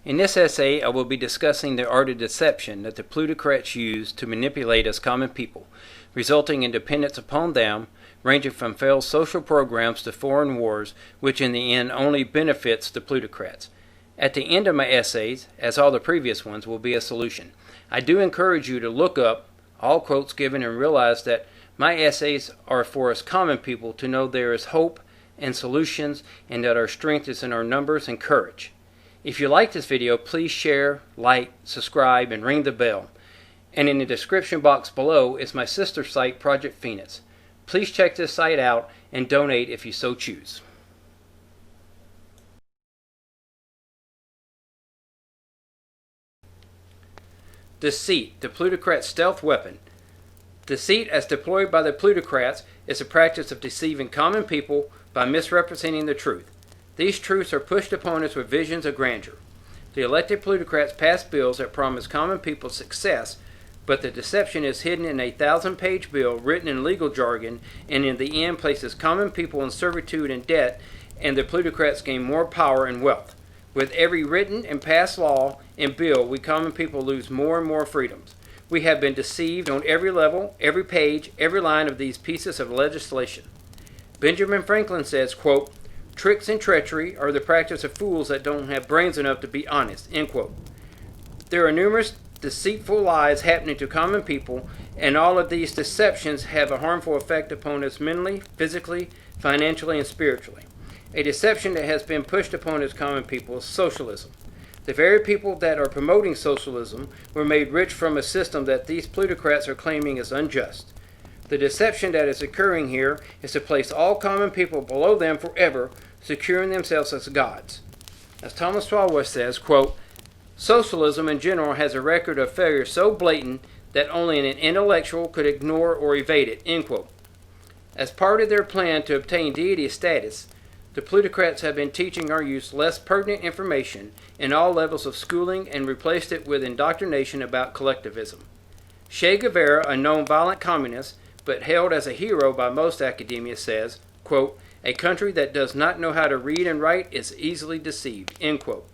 In this essay, I will be discussing the art of deception that the Plutocrats use to manipulate us common people, resulting in dependence upon them, ranging from failed social programs to foreign wars, which in the end only benefits the Plutocrats. At the end of my essays, as all the previous ones, will be a solution. I do encourage you to look up all quotes given and realize that my essays are for us common people to know there is hope and solutions, and that our strength is in our numbers and courage. If you like this video, please share, like, subscribe, and ring the bell. And in the description box below is my sister site, Project Phoenix. Please check this site out and donate if you so choose. Deceit, the Plutocrat's stealth weapon. Deceit, as deployed by the Plutocrats, is a practice of deceiving common people by misrepresenting the truth. These truths are pushed upon us with visions of grandeur. The elected Plutocrats pass bills that promise common people success, but the deception is hidden in a 1,000-page bill written in legal jargon, and in the end places common people in servitude and debt, and the Plutocrats gain more power and wealth. With every written and passed law and bill, we common people lose more and more freedoms. We have been deceived on every level, every page, every line of these pieces of legislation. Benjamin Franklin says, quote, "Tricks and treachery are the practice of fools that don't have brains enough to be honest," end quote. There are numerous deceitful lies happening to common people, and all of these deceptions have a harmful effect upon us mentally, physically, financially, and spiritually. A deception that has been pushed upon us common people is socialism. The very people that are promoting socialism were made rich from a system that these plutocrats are claiming is unjust. The deception that is occurring here is to place all common people below them forever, securing themselves as gods. As Thomas Sowell says, quote, "Socialism in general has a record of failure so blatant that only an intellectual could ignore or evade it," end quote. As part of their plan to obtain deity status, the plutocrats have been teaching our youth less pertinent information in all levels of schooling and replaced it with indoctrination about collectivism. Che Guevara, a known violent communist, but hailed as a hero by most academia, says, quote, "A country that does not know how to read and write is easily deceived," end quote.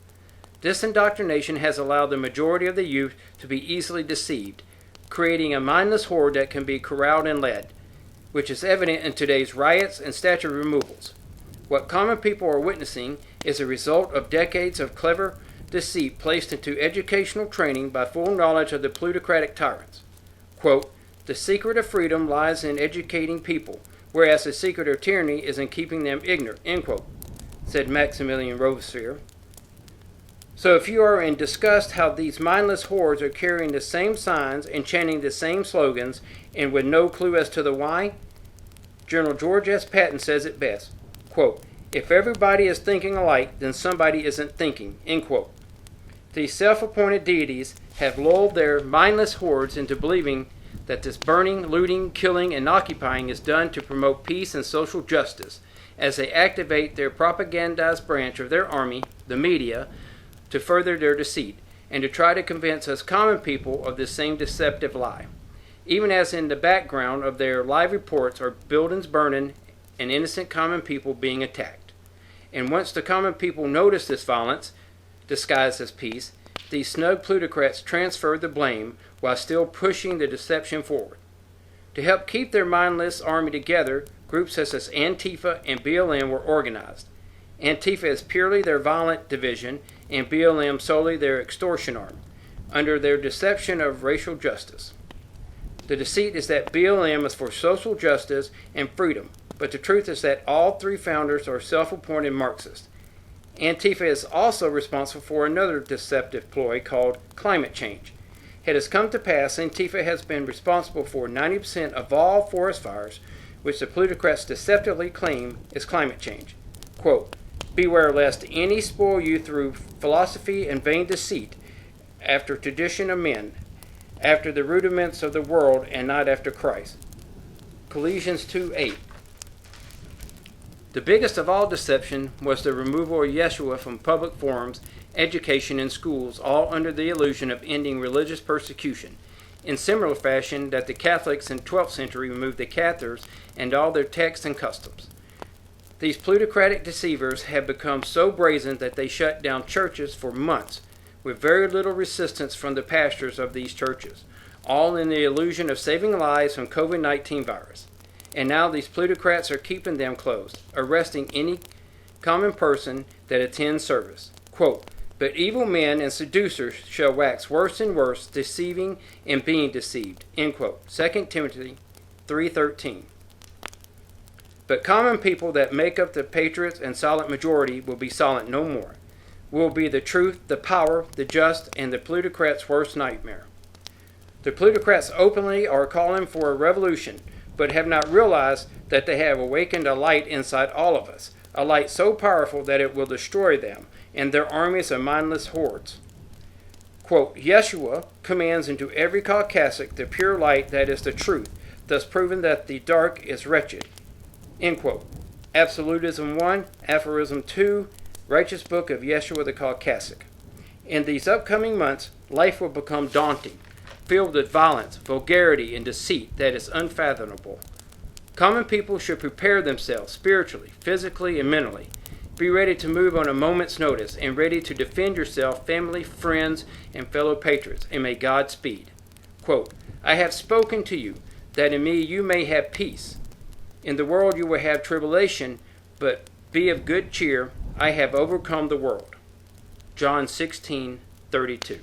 This indoctrination has allowed the majority of the youth to be easily deceived, creating a mindless horde that can be corralled and led, which is evident in today's riots and statue removals. What common people are witnessing is a result of decades of clever deceit placed into educational training by full knowledge of the plutocratic tyrants. Quote, "The secret of freedom lies in educating people, whereas the secret of tyranny is in keeping them ignorant," end quote, said Maximilian Robespierre. So if you are in disgust how these mindless hordes are carrying the same signs and chanting the same slogans and with no clue as to the why, General George S. Patton says it best, quote, "If everybody is thinking alike, then somebody isn't thinking," end quote. These self-appointed deities have lulled their mindless hordes into believing that this burning, looting, killing, and occupying is done to promote peace and social justice, as they activate their propagandized branch of their army, the media, to further their deceit, and to try to convince us common people of this same deceptive lie. Even as in the background of their live reports are buildings burning and innocent common people being attacked. And once the common people notice this violence, disguised as peace, these snug plutocrats transfer the blame while still pushing the deception forward. To help keep their mindless army together, groups such as Antifa and BLM were organized. Antifa is purely their violent division, and BLM solely their extortion arm, under their deception of racial justice. The deceit is that BLM is for social justice and freedom, but the truth is that all three founders are self-appointed Marxists. Antifa is also responsible for another deceptive ploy called climate change. It has come to pass Antifa has been responsible for 90% of all forest fires, which the plutocrats deceptively claim is climate change. Quote, "Beware lest any spoil you through philosophy and vain deceit, after tradition of men, after the rudiments of the world, and not after Christ." Colossians 2:8. The biggest of all deception was the removal of Yeshua from public forums, education, and schools, all under the illusion of ending religious persecution, in similar fashion that the Catholics in the 12th century removed the Cathars and all their texts and customs. These plutocratic deceivers have become so brazen that they shut down churches for months, with very little resistance from the pastors of these churches, all in the illusion of saving lives from COVID-19 virus. And now these plutocrats are keeping them closed, arresting any common person that attends service. Quote, but evil men and seducers shall wax worse and worse, deceiving and being deceived. End quote. 2 Timothy 3:13. But common people that make up the patriots and silent majority will be silent no more. Will be the truth, the power, the just, and the plutocrats' worst nightmare. The plutocrats openly are calling for a revolution, but have not realized that they have awakened a light inside all of us, a light so powerful that it will destroy them and their armies of mindless hordes. Quote, Yeshua commands into every Caucasic the pure light that is the truth, thus proving that the dark is wretched. End quote. Absolutism 1, Aphorism 2, Righteous Book of Yeshua the Caucasic. In these upcoming months, life will become daunting, filled with violence, vulgarity, and deceit that is unfathomable. Common people should prepare themselves spiritually, physically, and mentally. Be ready to move on a moment's notice and ready to defend yourself, family, friends, and fellow patriots, and may God speed. Quote, I have spoken to you, that in me you may have peace. In the world you will have tribulation, but be of good cheer. I have overcome the world. John 16:32.